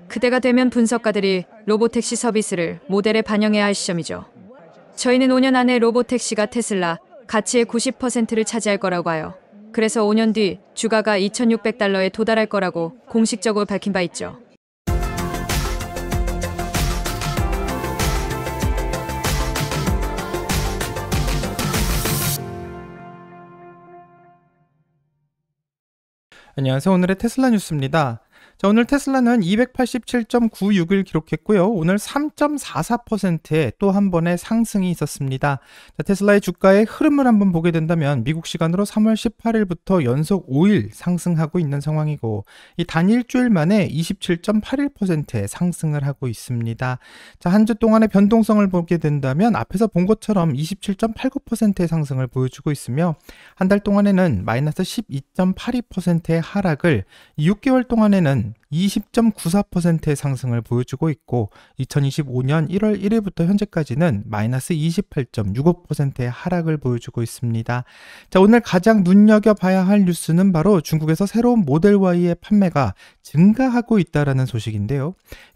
그때가 되면 분석가들이 로보택시 서비스를 모델에 반영해야 할 시점이죠. 저희는 5년 안에 로보택시가 테슬라 가치의 90%를 차지할 거라고 해요. 그래서 5년 뒤 주가가 $2,600에 도달할 거라고 공식적으로 밝힌 바 있죠. 안녕하세요. 오늘의 테슬라 뉴스입니다. 자, 오늘 테슬라는 287.96을 기록했고요. 오늘 3.44%의 또 한 번의 상승이 있었습니다. 자, 테슬라의 주가의 흐름을 한번 보게 된다면 미국 시간으로 3월 18일부터 연속 5일 상승하고 있는 상황이고 이 단 일주일 만에 27.81%의 상승을 하고 있습니다. 자, 한 주 동안의 변동성을 보게 된다면 앞에서 본 것처럼 27.89%의 상승을 보여주고 있으며 한 달 동안에는 마이너스 12.82%의 하락을 6개월 동안에는 20.94%의 상승을 보여주고 있고 2025년 1월 1일부터 현재까지는 마이너스 28.65%의 하락을 보여주고 있습니다. 자, 오늘 가장 눈여겨봐야 할 뉴스는 바로 중국에서 새로운 모델 Y의 판매가 증가하고 있다는 소식인데요.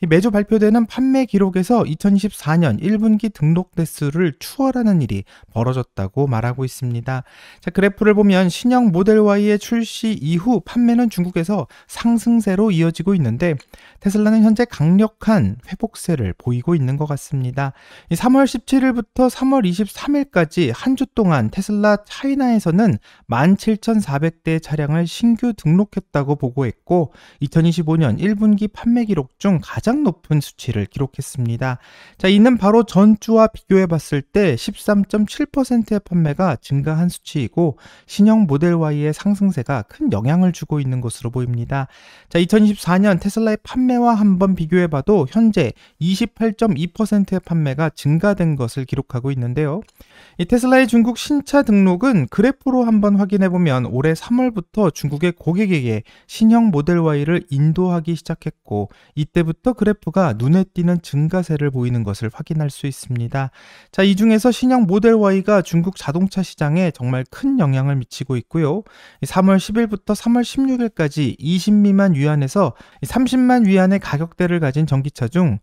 매주 발표되는 판매 기록에서 2024년 1분기 등록 대수를 추월하는 일이 벌어졌다고 말하고 있습니다. 자, 그래프를 보면 신형 모델 Y의 출시 이후 판매는 중국에서 상승세로 이어지고 있는데 테슬라는 현재 강력한 회복세를 보이고 있는 것 같습니다. 3월 17일부터 3월 23일까지 한 주 동안 테슬라 차이나에서는 17,400대의 차량을 신규 등록했다고 보고했고 2025년 1분기 판매 기록 중 가장 높은 수치를 기록했습니다. 자, 이는 바로 전주와 비교해 봤을 때 13.7%의 판매가 증가한 수치이고 신형 모델 Y의 상승세가 큰 영향을 주고 있는 것으로 보입니다. 자, 2024년 테슬라의 판매와 한번 비교해봐도 현재 28.2%의 판매가 증가된 것을 기록하고 있는데요. 이 테슬라의 중국 신차 등록은 그래프로 한번 확인해보면 올해 3월부터 중국의 고객에게 신형 모델 Y를 인도하기 시작했고 이때부터 그래프가 눈에 띄는 증가세를 보이는 것을 확인할 수 있습니다. 자, 이 중에서 신형 모델 Y가 중국 자동차 시장에 정말 큰 영향을 미치고 있고요. 3월 10일부터 3월 16일까지 20 미만 위안에서 30만 위안의 가격대를 가진 전기차 중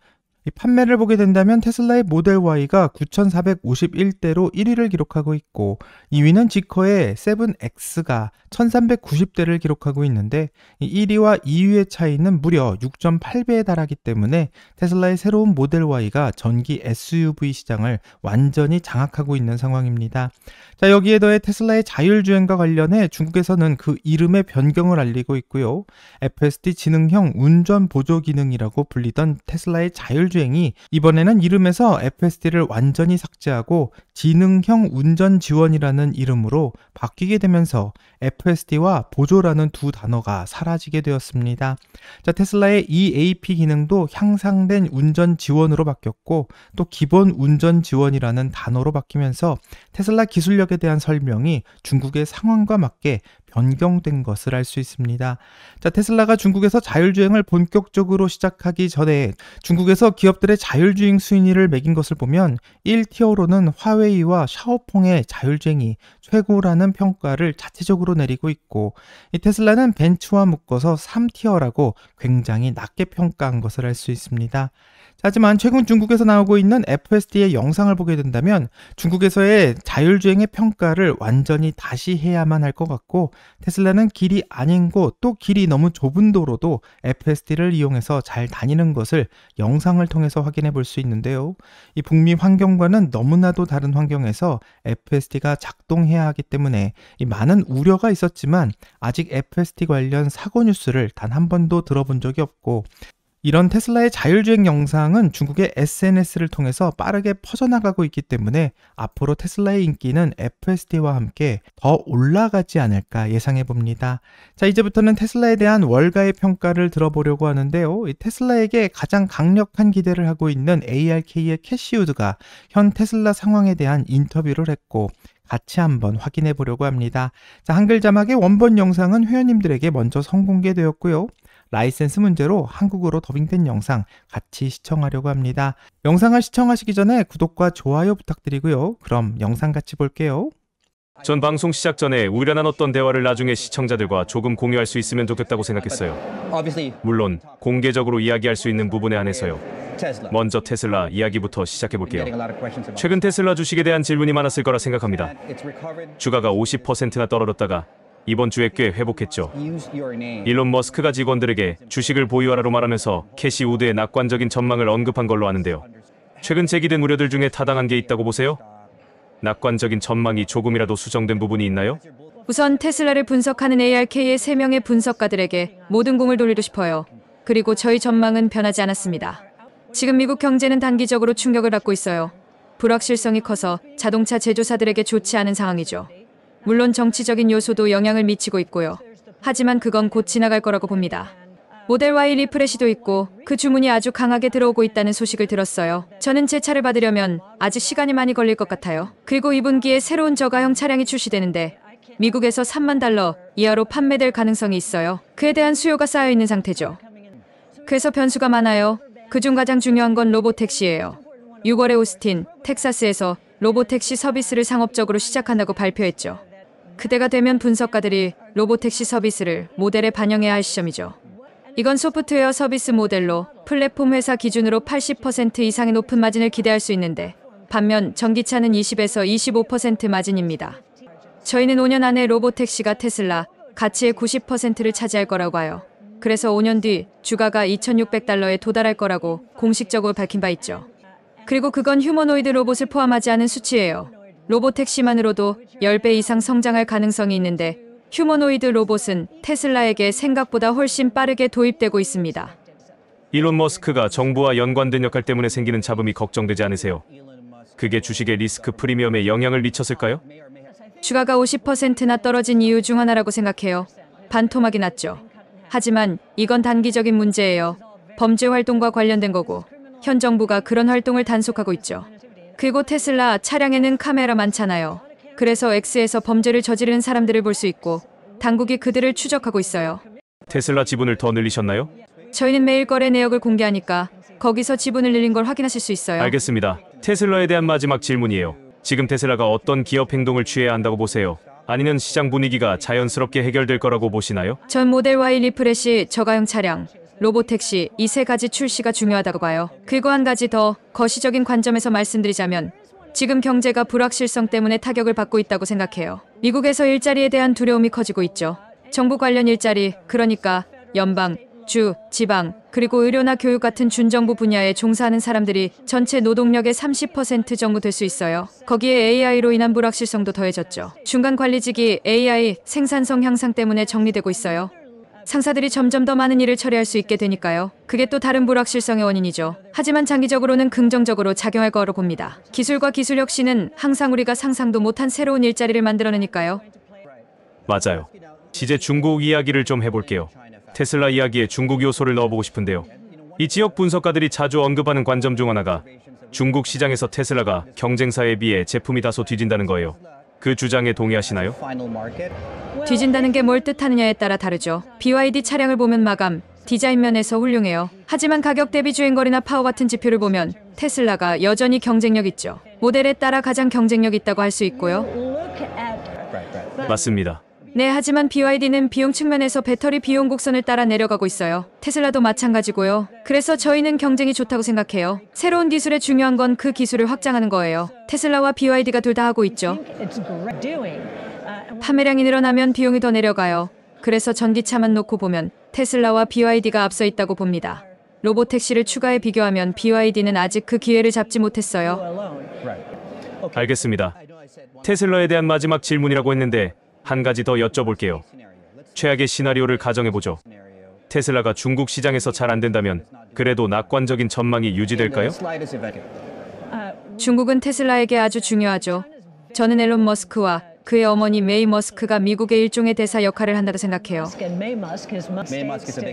이 판매를 보게 된다면 테슬라의 모델 Y가 9,451대로 1위를 기록하고 있고 2위는 지커의 7X가 1,390대를 기록하고 있는데 1위와 2위의 차이는 무려 6.8배에 달하기 때문에 테슬라의 새로운 모델 Y가 전기 SUV 시장을 완전히 장악하고 있는 상황입니다. 자, 여기에 더해 테슬라의 자율주행과 관련해 중국에서는 그 이름의 변경을 알리고 있고요. FSD 지능형 운전 보조 기능이라고 불리던 테슬라의 자율주행이 이번에는 이름에서 FSD를 완전히 삭제하고 지능형 운전 지원이라는 이름으로 바뀌게 되면서 FSD와 보조라는 두 단어가 사라지게 되었습니다. 자, 테슬라의 EAP 기능도 향상된 운전 지원으로 바뀌었고 또 기본 운전 지원이라는 단어로 바뀌면서 테슬라 기술력에 대한 설명이 중국의 상황과 맞게 변경된 것을 알 수 있습니다. 자, 테슬라가 중국에서 자율주행을 본격적으로 시작하기 전에 중국에서 기업들의 자율주행 순위를 매긴 것을 보면 1티어로는 화웨이와 샤오퐁의 자율주행이 최고라는 평가를 자체적으로 내리고 있고 이 테슬라는 벤츠와 묶어서 3티어라고 굉장히 낮게 평가한 것을 알 수 있습니다. 하지만 최근 중국에서 나오고 있는 FSD의 영상을 보게 된다면 중국에서의 자율주행의 평가를 완전히 다시 해야만 할 것 같고 테슬라는 길이 아닌 곳 또 길이 너무 좁은 도로도 FSD를 이용해서 잘 다니는 것을 영상을 통해서 확인해 볼 수 있는데요. 이 북미 환경과는 너무나도 다른 환경에서 FSD가 작동해야 하기 때문에 이 많은 우려가 있었지만 아직 FSD 관련 사고 뉴스를 단 한 번도 들어본 적이 없고 이런 테슬라의 자율주행 영상은 중국의 SNS를 통해서 빠르게 퍼져나가고 있기 때문에 앞으로 테슬라의 인기는 FSD와 함께 더 올라가지 않을까 예상해 봅니다. 자, 이제부터는 테슬라에 대한 월가의 평가를 들어보려고 하는데요. 이 테슬라에게 가장 강력한 기대를 하고 있는 ARK의 캐시 우드가 현 테슬라 상황에 대한 인터뷰를 했고 같이 한번 확인해 보려고 합니다. 자, 한글 자막의 원본 영상은 회원님들에게 먼저 선공개되었고요. 라이센스 문제로 한국어로 더빙된 영상 같이 시청하려고 합니다. 영상을 시청하시기 전에 구독과 좋아요 부탁드리고요. 그럼 영상 같이 볼게요. 전 방송 시작 전에 우리가 나눴던 대화를 나중에 시청자들과 조금 공유할 수 있으면 좋겠다고 생각했어요. 물론 공개적으로 이야기할 수 있는 부분에 한해서요. 먼저 테슬라 이야기부터 시작해볼게요. 최근 테슬라 주식에 대한 질문이 많았을 거라 생각합니다. 주가가 50%나 떨어졌다가 이번 주에 꽤 회복했죠. 일론 머스크가 직원들에게 주식을 보유하라고 말하면서 캐시 우드의 낙관적인 전망을 언급한 걸로 아는데요. 최근 제기된 우려들 중에 타당한 게 있다고 보세요? 낙관적인 전망이 조금이라도 수정된 부분이 있나요? 우선 테슬라를 분석하는 ARK의 3명의 분석가들에게 모든 공을 돌리고 싶어요. 그리고 저희 전망은 변하지 않았습니다. 지금 미국 경제는 단기적으로 충격을 받고 있어요. 불확실성이 커서 자동차 제조사들에게 좋지 않은 상황이죠. 물론 정치적인 요소도 영향을 미치고 있고요. 하지만 그건 곧 지나갈 거라고 봅니다. 모델 Y 리프레시도 있고 그 주문이 아주 강하게 들어오고 있다는 소식을 들었어요. 저는 제 차를 받으려면 아직 시간이 많이 걸릴 것 같아요. 그리고 2분기에 새로운 저가형 차량이 출시되는데 미국에서 3만 달러 이하로 판매될 가능성이 있어요. 그에 대한 수요가 쌓여 있는 상태죠. 그래서 변수가 많아요. 그중 가장 중요한 건 로보택시예요. 6월에 오스틴, 텍사스에서 로보택시 서비스를 상업적으로 시작한다고 발표했죠. 그때가 되면 분석가들이 로보택시 서비스를 모델에 반영해야 할 시점이죠. 이건 소프트웨어 서비스 모델로 플랫폼 회사 기준으로 80% 이상의 높은 마진을 기대할 수 있는데 반면 전기차는 20에서 25% 마진입니다. 저희는 5년 안에 로보택시가 테슬라 가치의 90%를 차지할 거라고 봐요. 그래서 5년 뒤 주가가 2,600달러에 도달할 거라고 공식적으로 밝힌 바 있죠. 그리고 그건 휴머노이드 로봇을 포함하지 않은 수치예요. 로보택시만으로도 10배 이상 성장할 가능성이 있는데 휴머노이드 로봇은 테슬라에게 생각보다 훨씬 빠르게 도입되고 있습니다. 일론 머스크가 정부와 연관된 역할 때문에 생기는 잡음이 걱정되지 않으세요? 그게 주식의 리스크 프리미엄에 영향을 미쳤을까요? 주가가 50%나 떨어진 이유 중 하나라고 생각해요. 반토막이 났죠. 하지만 이건 단기적인 문제예요. 범죄 활동과 관련된 거고 현 정부가 그런 활동을 단속하고 있죠. 그리고 테슬라 차량에는 카메라 많잖아요. 그래서 X에서 범죄를 저지르는 사람들을 볼 수 있고 당국이 그들을 추적하고 있어요. 테슬라 지분을 더 늘리셨나요? 저희는 매일 거래 내역을 공개하니까 거기서 지분을 늘린 걸 확인하실 수 있어요. 알겠습니다. 테슬라에 대한 마지막 질문이에요. 지금 테슬라가 어떤 기업 행동을 취해야 한다고 보세요? 아니면 시장 분위기가 자연스럽게 해결될 거라고 보시나요? 전 모델 Y 리프레시, 저가형 차량, 로보택시 이 3가지 출시가 중요하다고 봐요. 그리고 한 가지 더 거시적인 관점에서 말씀드리자면 지금 경제가 불확실성 때문에 타격을 받고 있다고 생각해요. 미국에서 일자리에 대한 두려움이 커지고 있죠. 정부 관련 일자리, 그러니까 연방, 주, 지방, 그리고 의료나 교육 같은 준정부 분야에 종사하는 사람들이 전체 노동력의 30% 정도 될 수 있어요. 거기에 AI로 인한 불확실성도 더해졌죠. 중간 관리직이 AI 생산성 향상 때문에 정리되고 있어요. 상사들이 점점 더 많은 일을 처리할 수 있게 되니까요. 그게 또 다른 불확실성의 원인이죠. 하지만 장기적으로는 긍정적으로 작용할 거로 봅니다. 기술과 기술 혁신은 항상 우리가 상상도 못한 새로운 일자리를 만들어내니까요. 맞아요. 이제 중국 이야기를 좀 해볼게요. 테슬라 이야기에 중국 요소를 넣어보고 싶은데요. 이 지역 분석가들이 자주 언급하는 관점 중 하나가 중국 시장에서 테슬라가 경쟁사에 비해 제품이 다소 뒤진다는 거예요. 그 주장에 동의하시나요? 뒤진다는 게 뭘 뜻하느냐에 따라 다르죠. BYD 차량을 보면 마감, 디자인 면에서 훌륭해요. 하지만 가격 대비 주행거리나 파워 같은 지표를 보면 테슬라가 여전히 경쟁력 있죠. 모델에 따라 가장 경쟁력 있다고 할 수 있고요. 맞습니다. 네, 하지만 BYD는 비용 측면에서 배터리 비용 곡선을 따라 내려가고 있어요. 테슬라도 마찬가지고요. 그래서 저희는 경쟁이 좋다고 생각해요. 새로운 기술의 중요한 건 그 기술을 확장하는 거예요. 테슬라와 BYD가 둘 다 하고 있죠. 판매량이 늘어나면 비용이 더 내려가요. 그래서 전기차만 놓고 보면 테슬라와 BYD가 앞서 있다고 봅니다. 로보택시를 추가해 비교하면 BYD는 아직 그 기회를 잡지 못했어요. 알겠습니다. 테슬라에 대한 마지막 질문이라고 했는데 한 가지 더 여쭤볼게요. 최악의 시나리오를 가정해보죠. 테슬라가 중국 시장에서 잘 안 된다면 그래도 낙관적인 전망이 유지될까요? 중국은 테슬라에게 아주 중요하죠. 저는 앨런 머스크와 그의 어머니 메이 머스크가 미국의 일종의 대사 역할을 한다고 생각해요.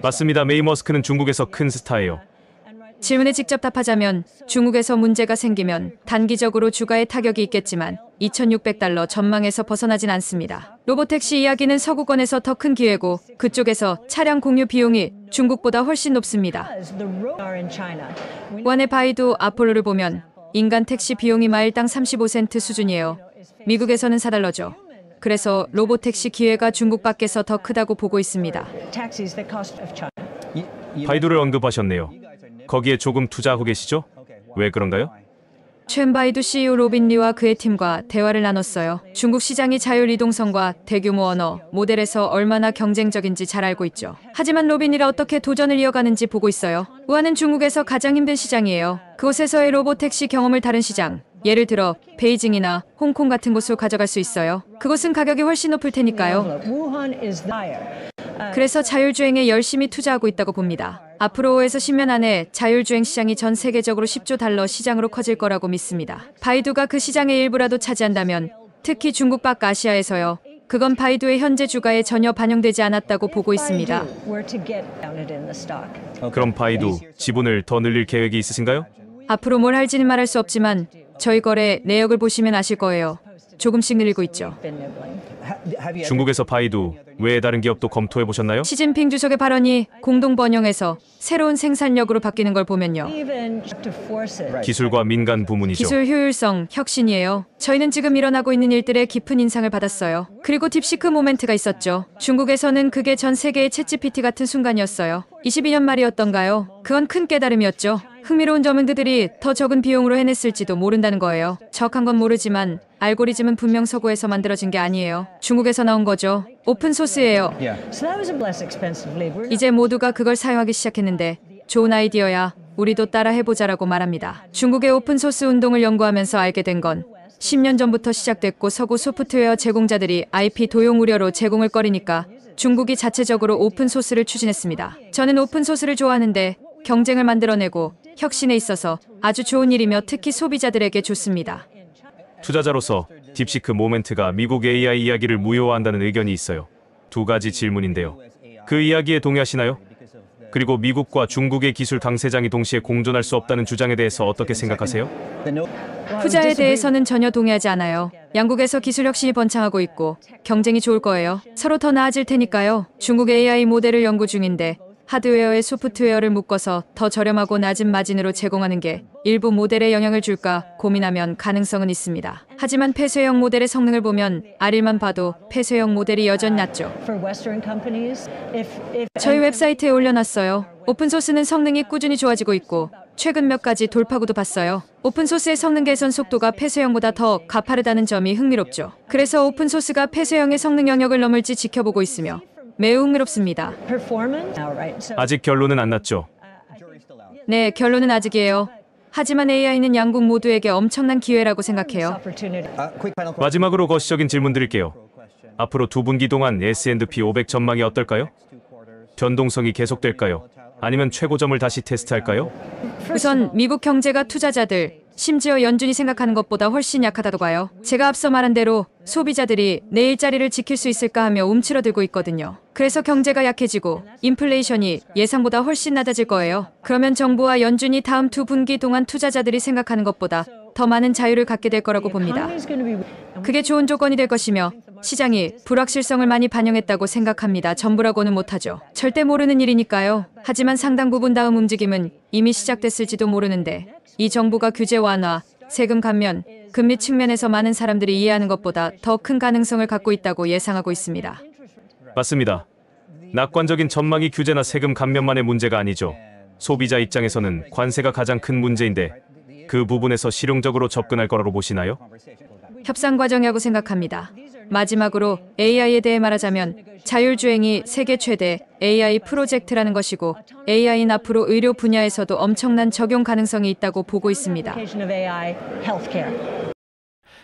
맞습니다. 메이 머스크는 중국에서 큰 스타예요. 질문에 직접 답하자면 중국에서 문제가 생기면 단기적으로 주가에 타격이 있겠지만 2,600달러 전망에서 벗어나진 않습니다. 로보택시 이야기는 서구권에서 더 큰 기회고 그쪽에서 차량 공유 비용이 중국보다 훨씬 높습니다. 원의 바이두 아폴로를 보면 인간 택시 비용이 마일당 35센트 수준이에요. 미국에서는 4달러죠. 그래서 로보택시 기회가 중국 밖에서 더 크다고 보고 있습니다. 바이두를 언급하셨네요. 거기에 조금 투자하고 계시죠? 왜 그런가요? 첸바이두 CEO 로빈 리와 그의 팀과 대화를 나눴어요. 중국 시장이 자율 이동성과 대규모 언어, 모델에서 얼마나 경쟁적인지 잘 알고 있죠. 하지만 로빈 리가 어떻게 도전을 이어가는지 보고 있어요. 우한은 중국에서 가장 힘든 시장이에요. 그곳에서의 로보택시 경험을 다른 시장, 예를 들어 베이징이나 홍콩 같은 곳으로 가져갈 수 있어요. 그곳은 가격이 훨씬 높을 테니까요. 그래서 자율주행에 열심히 투자하고 있다고 봅니다. 앞으로 5에서 10년 안에 자율주행 시장이 전 세계적으로 10조 달러 시장으로 커질 거라고 믿습니다. 바이두가 그 시장의 일부라도 차지한다면, 특히 중국 밖 아시아에서요. 그건 바이두의 현재 주가에 전혀 반영되지 않았다고 보고 있습니다. 그럼 바이두 지분을 더 늘릴 계획이 있으신가요? 앞으로 뭘 할지는 말할 수 없지만 저희 거래 내역을 보시면 아실 거예요. 조금씩 늘리고 있죠. 중국에서 바이두 외에 다른 기업도 검토해 보셨나요? 시진핑 주석의 발언이 공동 번영해서 새로운 생산력으로 바뀌는 걸 보면요. 기술과 민간 부문이죠. 기술 효율성, 혁신이에요. 저희는 지금 일어나고 있는 일들에 깊은 인상을 받았어요. 그리고 딥시크 모멘트가 있었죠. 중국에서는 그게 전 세계의 챗GPT 같은 순간이었어요. 22년 말이었던가요? 그건 큰 깨달음이었죠. 흥미로운 점은 그들이 더 적은 비용으로 해냈을지도 모른다는 거예요. 정확한 건 모르지만 알고리즘은 분명 서구에서 만들어진 게 아니에요. 중국에서 나온 거죠. 오픈소스예요. 이제 모두가 그걸 사용하기 시작했는데 좋은 아이디어야 우리도 따라 해보자라고 말합니다. 중국의 오픈소스 운동을 연구하면서 알게 된 건 10년 전부터 시작됐고 서구 소프트웨어 제공자들이 IP 도용 우려로 제공을 꺼리니까 중국이 자체적으로 오픈소스를 추진했습니다. 저는 오픈소스를 좋아하는데 경쟁을 만들어내고 혁신에 있어서 아주 좋은 일이며 특히 소비자들에게 좋습니다. 투자자로서 딥시크 모멘트가 미국 AI 이야기를 무효화한다는 의견이 있어요. 두 가지 질문인데요. 그 이야기에 동의하시나요? 그리고 미국과 중국의 기술 강세장이 동시에 공존할 수 없다는 주장에 대해서 어떻게 생각하세요? 후자에 대해서는 전혀 동의하지 않아요. 양국에서 기술 혁신이 번창하고 있고 경쟁이 좋을 거예요. 서로 더 나아질 테니까요. 중국 AI 모델을 연구 중인데 하드웨어에 소프트웨어를 묶어서 더 저렴하고 낮은 마진으로 제공하는 게 일부 모델에 영향을 줄까 고민하면 가능성은 있습니다. 하지만 폐쇄형 모델의 성능을 보면 아릴만 봐도 폐쇄형 모델이 여전히 낫죠. 저희 웹사이트에 올려놨어요. 오픈소스는 성능이 꾸준히 좋아지고 있고 최근 몇 가지 돌파구도 봤어요. 오픈소스의 성능 개선 속도가 폐쇄형보다 더 가파르다는 점이 흥미롭죠. 그래서 오픈소스가 폐쇄형의 성능 영역을 넘을지 지켜보고 있으며 매우 흥미롭습니다. 아직 결론은 안 났죠. 네, 결론은 아직이에요. 하지만 AI는 양국 모두에게 엄청난 기회라고 생각해요. 마지막으로 거시적인 질문 드릴게요. 앞으로 두 분기 동안 S&P 500 전망이 어떨까요? 변동성이 계속될까요? 아니면 최고점을 다시 테스트할까요? 우선 미국 경제가 투자자들, 심지어 연준이 생각하는 것보다 훨씬 약하다고 봐요. 제가 앞서 말한 대로 소비자들이 내 일자리를 지킬 수 있을까 하며 움츠러들고 있거든요. 그래서 경제가 약해지고 인플레이션이 예상보다 훨씬 낮아질 거예요. 그러면 정부와 연준이 다음 두 분기 동안 투자자들이 생각하는 것보다 더 많은 자유를 갖게 될 거라고 봅니다. 그게 좋은 조건이 될 것이며 시장이 불확실성을 많이 반영했다고 생각합니다. 전부라고는 못하죠. 절대 모르는 일이니까요. 하지만 상당 부분 다음 움직임은 이미 시작됐을지도 모르는데 이 정부가 규제 완화, 세금 감면, 금리 측면에서 많은 사람들이 이해하는 것보다 더 큰 가능성을 갖고 있다고 예상하고 있습니다. 맞습니다. 낙관적인 전망이 규제나 세금 감면만의 문제가 아니죠. 소비자 입장에서는 관세가 가장 큰 문제인데 그 부분에서 실용적으로 접근할 거라고 보시나요? 협상 과정이라고 생각합니다. 마지막으로 AI에 대해 말하자면 자율주행이 세계 최대 AI 프로젝트라는 것이고 AI는 앞으로 의료 분야에서도 엄청난 적용 가능성이 있다고 보고 있습니다.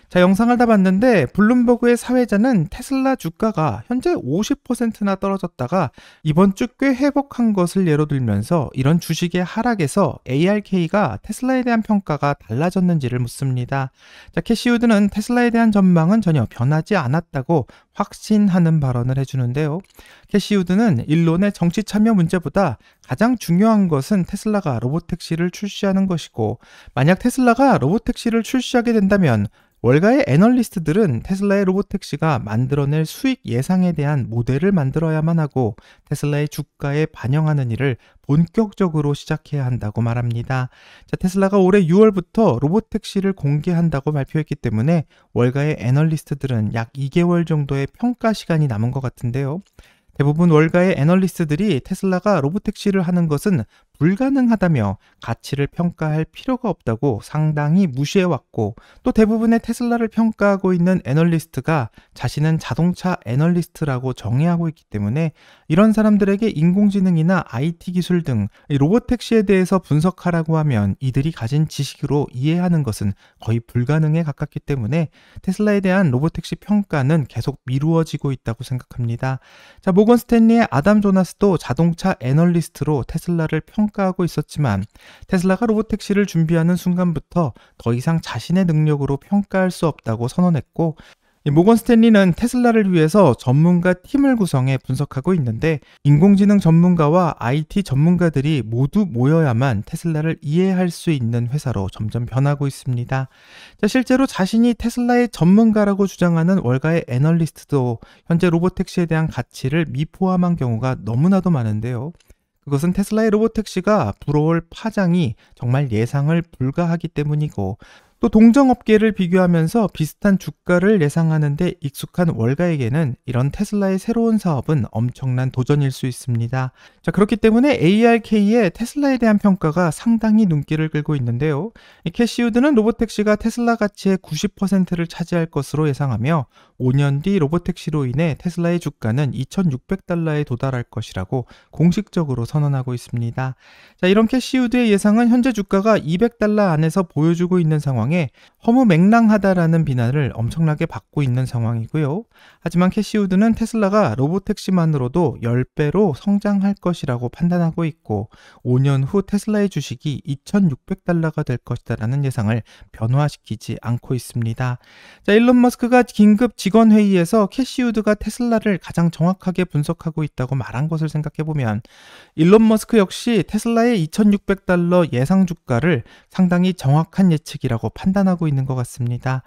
자, 영상을 다 봤는데 블룸버그의 사회자는 테슬라 주가가 현재 50%나 떨어졌다가 이번 주 꽤 회복한 것을 예로 들면서 이런 주식의 하락에서 ARK가 테슬라에 대한 평가가 달라졌는지를 묻습니다. 자, 캐시 우드는 테슬라에 대한 전망은 전혀 변하지 않았다고 확신하는 발언을 해주는데요. 캐시 우드는 일론의 정치 참여 문제보다 가장 중요한 것은 테슬라가 로보택시를 출시하는 것이고 만약 테슬라가 로보택시를 출시하게 된다면 월가의 애널리스트들은 테슬라의 로보택시가 만들어낼 수익 예상에 대한 모델을 만들어야만 하고 테슬라의 주가에 반영하는 일을 본격적으로 시작해야 한다고 말합니다. 자, 테슬라가 올해 6월부터 로보택시를 공개한다고 발표했기 때문에 월가의 애널리스트들은 약 2개월 정도의 평가 시간이 남은 것 같은데요. 대부분 월가의 애널리스트들이 테슬라가 로보택시를 하는 것은 불가능하다며 가치를 평가할 필요가 없다고 상당히 무시해왔고, 또 대부분의 테슬라를 평가하고 있는 애널리스트가 자신은 자동차 애널리스트라고 정의하고 있기 때문에 이런 사람들에게 인공지능이나 IT 기술 등 로보택시에 대해서 분석하라고 하면 이들이 가진 지식으로 이해하는 것은 거의 불가능에 가깝기 때문에 테슬라에 대한 로보택시 평가는 계속 미루어지고 있다고 생각합니다. 자, 모건 스탠리의 아담 조나스도 자동차 애널리스트로 테슬라를 평가하고 있었지만 테슬라가 로보택시를 준비하는 순간부터 더 이상 자신의 능력으로 평가할 수 없다고 선언했고, 모건 스탠리는 테슬라를 위해서 전문가 팀을 구성해 분석하고 있는데 인공지능 전문가와 IT 전문가들이 모두 모여야만 테슬라를 이해할 수 있는 회사로 점점 변하고 있습니다. 자, 실제로 자신이 테슬라의 전문가라고 주장하는 월가의 애널리스트도 현재 로보택시에 대한 가치를 미포함한 경우가 너무나도 많은데요. 그것은 테슬라의 로보택시가 불어올 파장이 정말 예상을 불가하기 때문이고, 또 동종업계를 비교하면서 비슷한 주가를 예상하는 데 익숙한 월가에게는 이런 테슬라의 새로운 사업은 엄청난 도전일 수 있습니다. 자, 그렇기 때문에 ARK의 테슬라에 대한 평가가 상당히 눈길을 끌고 있는데요. 캐시 우드는 로보택시가 테슬라 가치의 90%를 차지할 것으로 예상하며 5년 뒤 로보택시로 인해 테슬라의 주가는 $2,600에 도달할 것이라고 공식적으로 선언하고 있습니다. 자, 이런 캐시 우드의 예상은 현재 주가가 $200 안에서 보여주고 있는 상황에 허무맹랑하다라는 비난을 엄청나게 받고 있는 상황이고요. 하지만 캐시 우드는 테슬라가 로보택시만으로도 10배로 성장할 것이라고 판단하고 있고 5년 후 테슬라의 주식이 $2,600가 될 것이다라는 예상을 변화시키지 않고 있습니다. 자, 일론 머스크가 긴급 직원회의에서 캐시 우드가 테슬라를 가장 정확하게 분석하고 있다고 말한 것을 생각해보면 일론 머스크 역시 테슬라의 $2,600 예상 주가를 상당히 정확한 예측이라고 판단하고 있는 것 같습니다.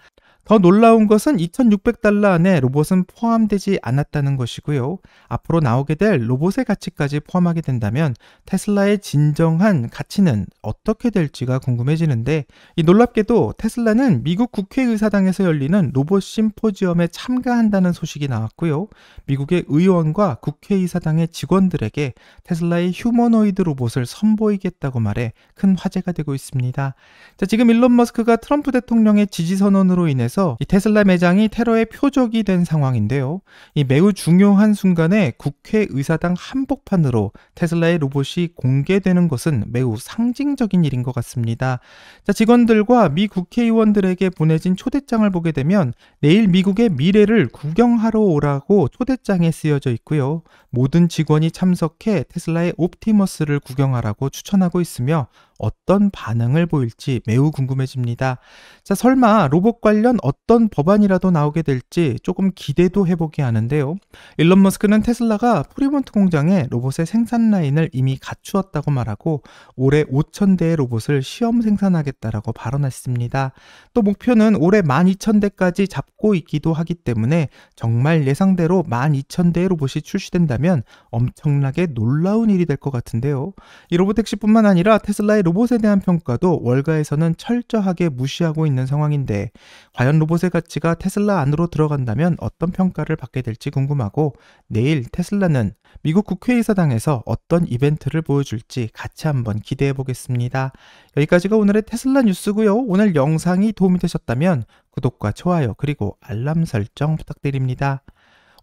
더 놀라운 것은 $2,600 안에 로봇은 포함되지 않았다는 것이고요. 앞으로 나오게 될 로봇의 가치까지 포함하게 된다면 테슬라의 진정한 가치는 어떻게 될지가 궁금해지는데, 이 놀랍게도 테슬라는 미국 국회의사당에서 열리는 로봇 심포지엄에 참가한다는 소식이 나왔고요. 미국의 의원과 국회의사당의 직원들에게 테슬라의 휴머노이드 로봇을 선보이겠다고 말해 큰 화제가 되고 있습니다. 자, 지금 일론 머스크가 트럼프 대통령의 지지 선언으로 인해서 이 테슬라 매장이 테러의 표적이 된 상황인데요. 이 매우 중요한 순간에 국회의사당 한복판으로 테슬라의 로봇이 공개되는 것은 매우 상징적인 일인 것 같습니다. 자, 직원들과 미 국회의원들에게 보내진 초대장을 보게 되면 내일 미국의 미래를 구경하러 오라고 초대장에 쓰여져 있고요. 모든 직원이 참석해 테슬라의 옵티머스를 구경하라고 추천하고 있으며 어떤 반응을 보일지 매우 궁금해집니다. 자, 설마 로봇 관련 어떤 법안이라도 나오게 될지 조금 기대도 해보게 하는데요. 일론 머스크는 테슬라가 프리몬트 공장에 로봇의 생산 라인을 이미 갖추었다고 말하고 올해 5,000대의 로봇을 시험 생산하겠다라고 발언했습니다. 또 목표는 올해 12,000대까지 잡고 있기도 하기 때문에 정말 예상대로 12,000대의 로봇이 출시된다면 엄청나게 놀라운 일이 될 것 같은데요. 이 로보택시뿐만 아니라 테슬라의 로봇에 대한 평가도 월가에서는 철저하게 무시하고 있는 상황인데, 과연 로봇의 가치가 테슬라 안으로 들어간다면 어떤 평가를 받게 될지 궁금하고, 내일 테슬라는 미국 국회의사당에서 어떤 이벤트를 보여줄지 같이 한번 기대해 보겠습니다. 여기까지가 오늘의 테슬라 뉴스고요. 오늘 영상이 도움이 되셨다면 구독과 좋아요 그리고 알람 설정 부탁드립니다.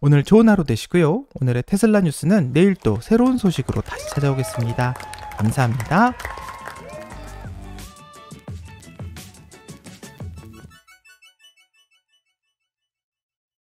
오늘 좋은 하루 되시고요. 오늘의 테슬라 뉴스는 내일 또 새로운 소식으로 다시 찾아오겠습니다. 감사합니다.